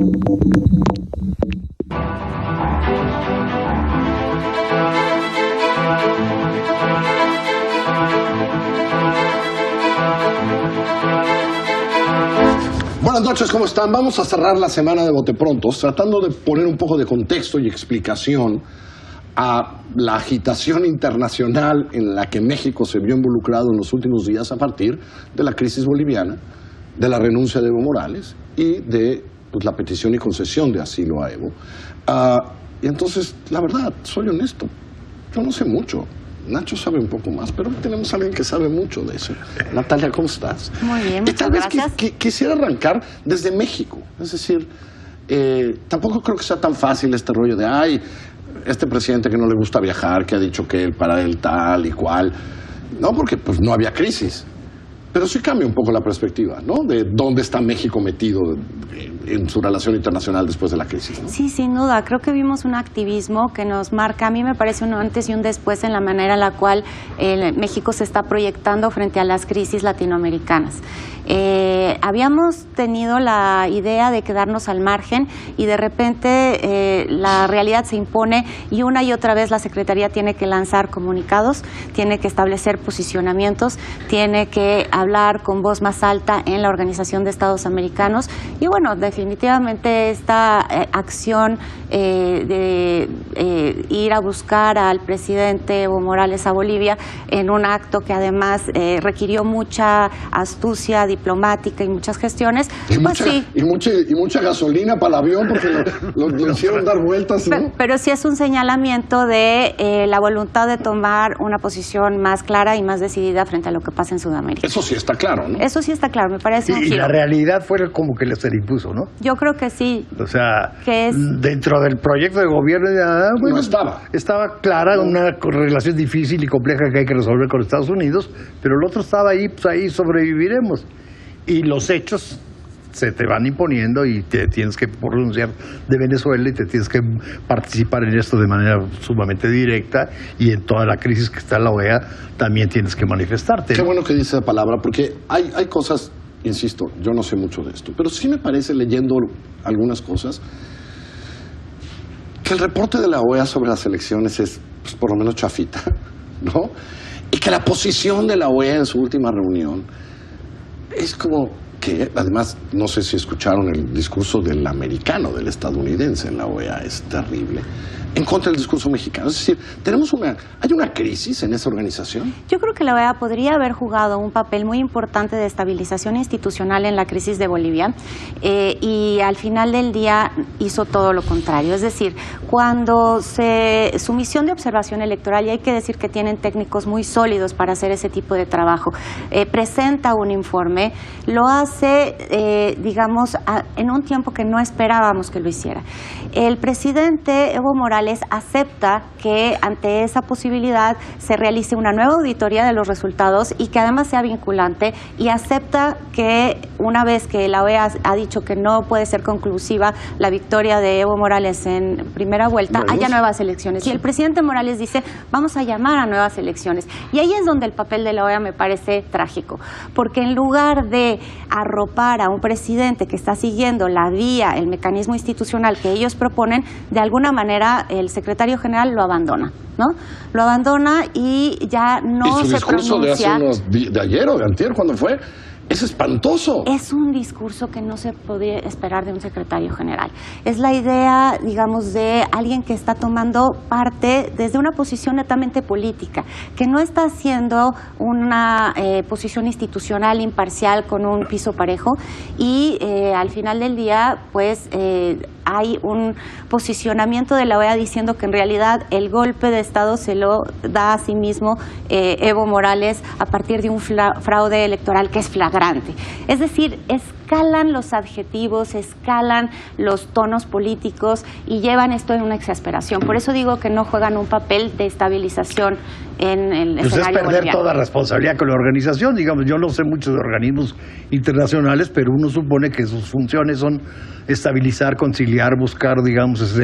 Buenas noches, ¿cómo están? Vamos a cerrar la semana de Boteprontos tratando de poner un poco de contexto y explicación a la agitación internacional en la que México se vio involucrado en los últimos días a partir de la crisis boliviana, de la renuncia de Evo Morales y de la petición y concesión de asilo a Evo. Y entonces, la verdad, soy honesto, yo no sé mucho. Nacho sabe un poco más, pero tenemos a alguien que sabe mucho de eso. Natalia, ¿cómo estás? Muy bien, muchas gracias. Quisiera arrancar desde México. Es decir, tampoco creo que sea tan fácil este rollo de, este presidente que no le gusta viajar, que ha dicho que para él tal y cual. No, porque pues no había crisis. Pero sí cambia un poco la perspectiva, ¿no? De dónde está México metido en su relación internacional después de la crisis, ¿no? Sí, sin duda. Creo que vimos un activismo que nos marca, a mí me parece un antes y un después en la manera en la cual México se está proyectando frente a las crisis latinoamericanas. Habíamos tenido la idea de quedarnos al margen y de repente la realidad se impone y una y otra vez la Secretaría tiene que lanzar comunicados, tiene que establecer posicionamientos, tiene que hablar con voz más alta en la Organización de Estados Americanos y bueno, definitivamente esta acción de ir a buscar al presidente Evo Morales a Bolivia en un acto que además requirió mucha astucia diplomática y muchas gestiones, y mucha gasolina para el avión porque lo hicieron dar vueltas, ¿no? Pero sí es un señalamiento de la voluntad de tomar una posición más clara y más decidida frente a lo que pasa en Sudamérica. Eso sí está claro, ¿no? Eso sí está claro, me parece un giro. Y la realidad fue como que se le impuso, ¿no? Yo creo que sí. O sea, que es... dentro del proyecto de gobierno bueno, estaba clara una relación difícil y compleja que hay que resolver con Estados Unidos, pero el otro estaba ahí, pues ahí sobreviviremos. Y los hechos se te van imponiendo y te tienes que pronunciar de Venezuela y te tienes que participar en esto de manera sumamente directa y en toda la crisis que está en la OEA también tienes que manifestarte. Qué bueno que dice esa palabra porque hay cosas, insisto, yo no sé mucho de esto, pero sí me parece leyendo algunas cosas que el reporte de la OEA sobre las elecciones es pues, por lo menos chafita, ¿no? Y que la posición de la OEA en su última reunión es como que, además, no sé si escucharon el discurso del americano, del estadounidense en la OEA, es terrible, en contra del discurso mexicano. Es decir, ¿hay una crisis en esa organización? Yo creo que la OEA podría haber jugado un papel muy importante de estabilización institucional en la crisis de Bolivia y al final del día hizo todo lo contrario. Es decir, cuando su misión de observación electoral, y hay que decir que tienen técnicos muy sólidos para hacer ese tipo de trabajo, presenta un informe, lo hace, digamos, en un tiempo que no esperábamos que lo hiciera. El presidente Evo Morales acepta que ante esa posibilidad se realice una nueva auditoría de los resultados y que además sea vinculante y acepta que una vez que la OEA ha dicho que no puede ser conclusiva la victoria de Evo Morales en primera vuelta, haya nuevas elecciones. Y el presidente Morales dice, vamos a llamar a nuevas elecciones. Y ahí es donde el papel de la OEA me parece trágico, porque en lugar de arropar a un presidente que está siguiendo la vía, el mecanismo institucional que ellos proponen, de alguna manera el secretario general lo abandona, ¿no? Lo abandona y ya no se pronuncia. ¿Y su discurso de ayer o de antier, cuándo fue? Es espantoso. Es un discurso que no se podría esperar de un secretario general. Es la idea, digamos, de alguien que está tomando parte desde una posición netamente política, que no está haciendo una posición institucional imparcial con un piso parejo y al final del día, pues, hay un posicionamiento de la OEA diciendo que en realidad el golpe de Estado se lo da a sí mismo Evo Morales a partir de un fraude electoral que es flagrante. Es decir, escalan los adjetivos, escalan los tonos políticos y llevan esto en una exasperación. Por eso digo que no juegan un papel de estabilización en el escenario es perder boliviano. Toda responsabilidad con la organización. Digamos, yo no sé mucho de organismos internacionales, pero uno supone que sus funciones son estabilizar, conciliar, buscar, digamos,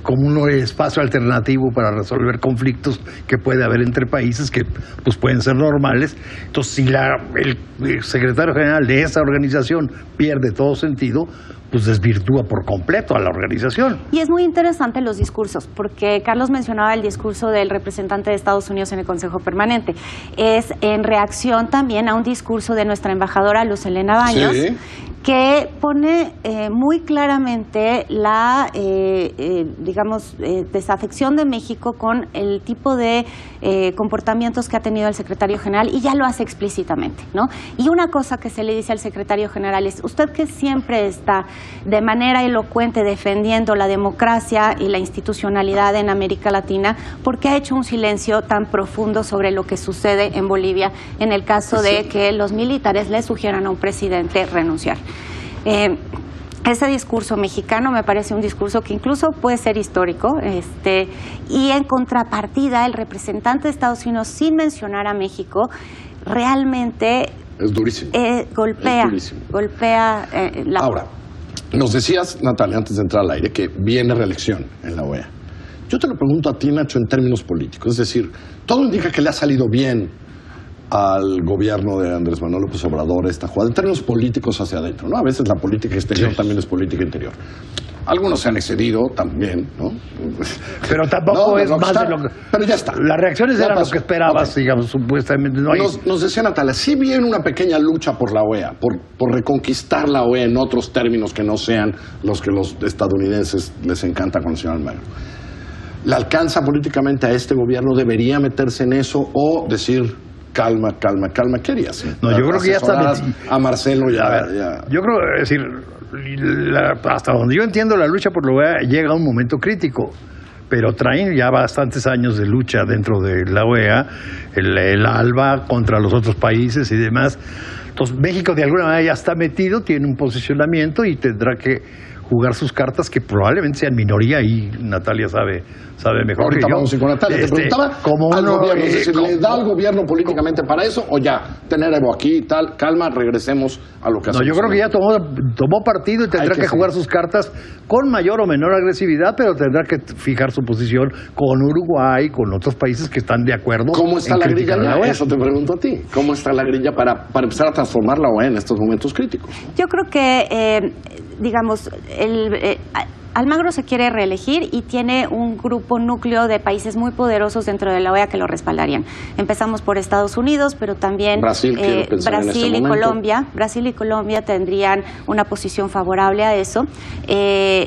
como un espacio alternativo para resolver conflictos que puede haber entre países que pues pueden ser normales. Entonces, si el secretario general de esa organización relación pierde todo sentido, pues desvirtúa por completo a la organización. Y es muy interesante los discursos, porque Carlos mencionaba el discurso del representante de Estados Unidos en el Consejo Permanente. Es en reacción también a un discurso de nuestra embajadora Luz Helena Baños, sí, que pone muy claramente la, desafección de México con el tipo de comportamientos que ha tenido el secretario general, y ya lo hace explícitamente, ¿no? Y una cosa que se le dice al secretario general es: usted, que siempre está de manera elocuente defendiendo la democracia y la institucionalidad en América Latina, ¿por qué ha hecho un silencio tan profundo sobre lo que sucede en Bolivia en el caso de que los militares le sugieran a un presidente renunciar? Ese discurso mexicano me parece un discurso que incluso puede ser histórico, y en contrapartida el representante de Estados Unidos, sin mencionar a México, realmente es durísimo. Golpea la... Ahora, nos decías, Natalia, antes de entrar al aire, que viene reelección en la OEA. Yo te lo pregunto a ti, Nacho, en términos políticos. Es decir, todo indica que le ha salido bien al gobierno de Andrés Manuel López Obrador esta jugada, en términos políticos hacia adentro, ¿no? A veces la política exterior también es política interior. Algunos se han excedido también, ¿no? Pero tampoco es más de lo que... Pero ya está. Las reacciones eran lo que esperabas, digamos, supuestamente. No hay... Nos decía Natalia, sí viene una pequeña lucha por la OEA, por reconquistar la OEA en otros términos que no sean los que los estadounidenses les encanta con el señor Almagro. ¿Le alcanza políticamente a este gobierno? ¿Debería meterse en eso o decir... Calma, ¿qué harías? No, yo creo que ya está a Marcelo ya. Yo creo, es decir, hasta donde yo entiendo, la lucha por la OEA llega a un momento crítico, pero traen ya bastantes años de lucha dentro de la OEA, el ALBA contra los otros países y demás. Entonces México de alguna manera ya está metido, tiene un posicionamiento y tendrá que jugar sus cartas, que probablemente sean minoría, y Natalia sabe mejor. Ahorita que yo. Vamos a ir con Natalia. Te preguntaba como al uno, gobierno, es decir, ¿le da al gobierno políticamente para eso o ya tener Evo aquí y tal? Calma, regresemos a lo que hacemos. No, yo creo que ya tomó partido y tendrá que jugar sus cartas con mayor o menor agresividad, pero tendrá que fijar su posición con Uruguay, con otros países que están de acuerdo. ¿Cómo está la grilla ya? Eso te pregunto a ti. ¿Cómo está la grilla para empezar a transformar la OEA en estos momentos críticos? Yo creo que, Almagro se quiere reelegir y tiene un núcleo de países muy poderosos dentro de la OEA que lo respaldarían. Empezamos por Estados Unidos, pero también Brasil y Colombia. Brasil y Colombia tendrían una posición favorable a eso.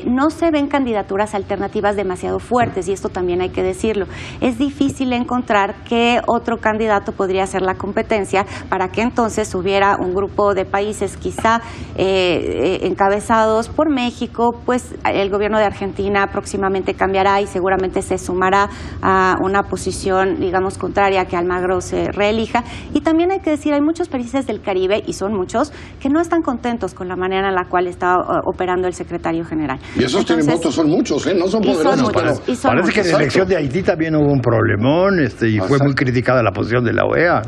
No se ven candidaturas alternativas demasiado fuertes, y esto también hay que decirlo. Es difícil encontrar qué otro candidato podría hacer la competencia para que entonces hubiera un grupo de países quizá encabezados por México, pues el gobierno de Argentina próximamente cambiará y seguramente se sumará a una posición, digamos, contraria a que Almagro se reelija. Y también hay que decir, hay muchos países del Caribe, y son muchos, que no están contentos con la manera en la cual está operando el secretario general. Y esos tienen votos, son muchos, no son poderosos. Parece que en la elección de Haití también hubo un problemón, y fue muy criticada la posición de la OEA.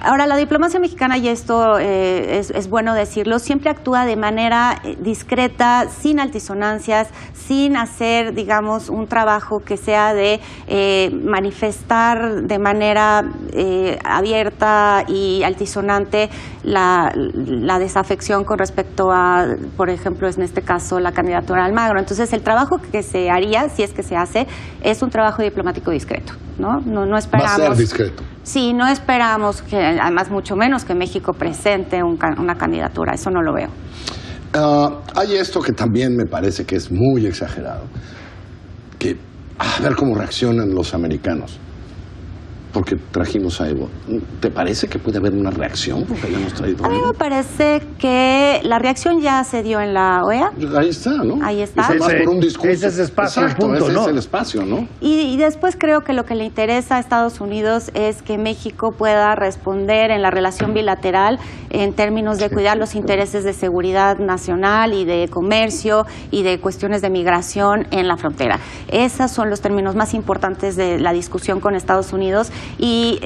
Ahora, la diplomacia mexicana, y esto es bueno decirlo, siempre actúa de manera discreta, sin altisonancias, sin hacer, digamos, un trabajo que sea de manifestar de manera abierta y altisonante la desafección con respecto a, por ejemplo, en este caso, la candidatura de Almagro. Entonces, el trabajo que se haría, si es que se hace, es un trabajo diplomático discreto, ¿no? No esperamos... Va a ser discreto. Sí, no esperamos que, además, mucho menos que México presente una candidatura. Eso no lo veo. Hay esto que también me parece que es muy exagerado. Que, a ver cómo reaccionan los americanos. Porque trajimos a Evo. ¿Te parece que puede haber una reacción porque hayamos traído a Evo? A mí me parece que la reacción ya se dio en la OEA. Ahí está, ¿no? Ahí está. Más por un discurso. Ese es el espacio. Exacto, punto, ese ¿no? es el espacio, ¿no? Y después creo que lo que le interesa a Estados Unidos es que México pueda responder en la relación bilateral en términos de cuidar los intereses de seguridad nacional y de comercio y de cuestiones de migración en la frontera. Esos son los términos más importantes de la discusión con Estados Unidos. Y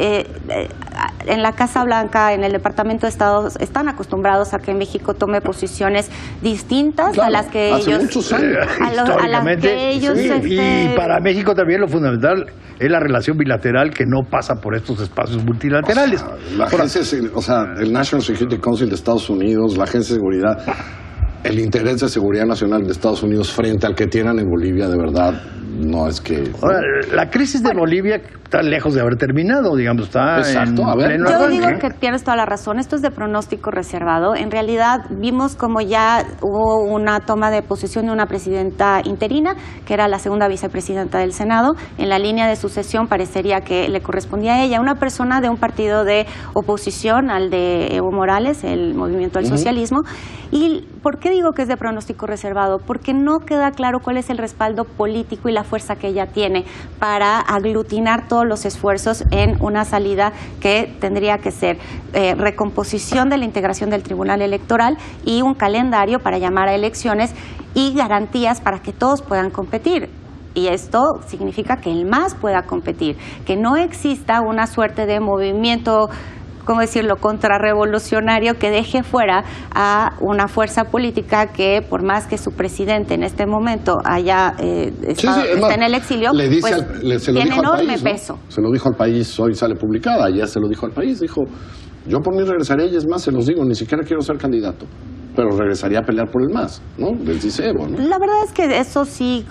en la Casa Blanca, en el Departamento de Estado, están acostumbrados a que México tome posiciones distintas a las que hace ellos... muchos años. A las que ellos... Y para México también lo fundamental es la relación bilateral que no pasa por estos espacios multilaterales. La agencia, el National Security Council de Estados Unidos, la Agencia de Seguridad, el interés de seguridad nacional de Estados Unidos frente al que tienen en Bolivia, de verdad, no es que... Ahora, la crisis de Bolivia está lejos de haber terminado, digamos, está Exacto, en pleno Yo arranque. digo que tienes toda la razón, esto es de pronóstico reservado. En realidad vimos como ya hubo una toma de posesión de una presidenta interina, que era la segunda vicepresidenta del Senado. En la línea de sucesión parecería que le correspondía a ella, una persona de un partido de oposición al de Evo Morales, el Movimiento al Socialismo. ¿Y por qué digo que es de pronóstico reservado? Porque no queda claro cuál es el respaldo político y la fuerza que ella tiene para aglutinar todos los esfuerzos en una salida que tendría que ser recomposición de la integración del Tribunal Electoral y un calendario para llamar a elecciones y garantías para que todos puedan competir. Y esto significa que el MAS pueda competir, que no exista una suerte de movimiento, ¿cómo decirlo?, contrarrevolucionario que deje fuera a una fuerza política que, por más que su presidente en este momento está en el exilio, tiene enorme peso. Se lo dijo al país, hoy sale publicada, ayer se lo dijo al país, dijo, yo por mí regresaré, y es más, se los digo, ni siquiera quiero ser candidato, pero regresaría a pelear por el MAS, ¿no? Les dice Evo, ¿no? La verdad es que eso sí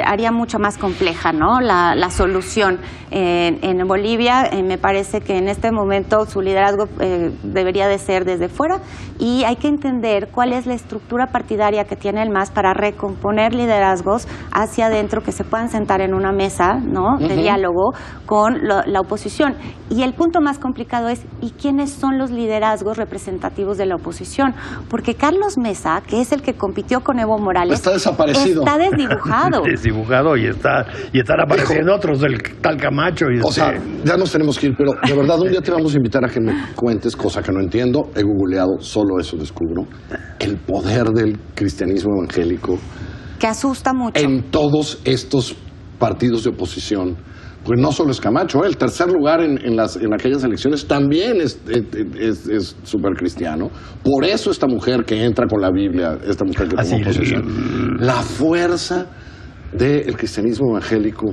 haría mucho más compleja, ¿no?, la solución. En Bolivia me parece que en este momento su liderazgo debería de ser desde fuera, y hay que entender cuál es la estructura partidaria que tiene el MAS para recomponer liderazgos hacia adentro que se puedan sentar en una mesa, ¿no?, de diálogo con la oposición. Y el punto más complicado es, ¿y quiénes son los liderazgos representativos de la oposición? Porque Carlos Mesa, que es el que compitió con Evo Morales, está desaparecido. Está desdibujado. Desdibujado y están apareciendo otros del tal Camacho. O sea, ya nos tenemos que ir, pero de verdad un día te vamos a invitar a que me cuentes, cosa que no entiendo, he googleado, solo eso descubro, el poder del cristianismo evangélico. Que asusta mucho. En todos estos partidos de oposición. Pues no solo es Camacho, el tercer lugar en aquellas elecciones también es súper cristiano. Por eso esta mujer que entra con la Biblia, esta mujer que toma posesión, la fuerza del cristianismo evangélico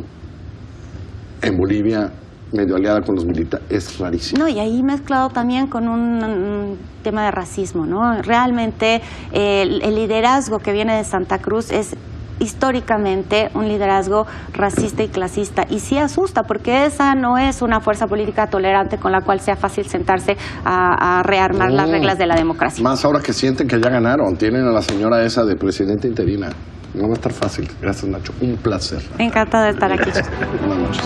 en Bolivia, medio aliada con los militares, es rarísimo. No, y ahí mezclado también con un tema de racismo, ¿no? Realmente el liderazgo que viene de Santa Cruz es históricamente un liderazgo racista y clasista, y sí asusta porque esa no es una fuerza política tolerante con la cual sea fácil sentarse a rearmar las reglas de la democracia. Más ahora que sienten que ya ganaron, tienen a la señora esa de presidenta interina. No va a estar fácil. Gracias, Nacho, un placer. Encantada de estar aquí. Buenas noches.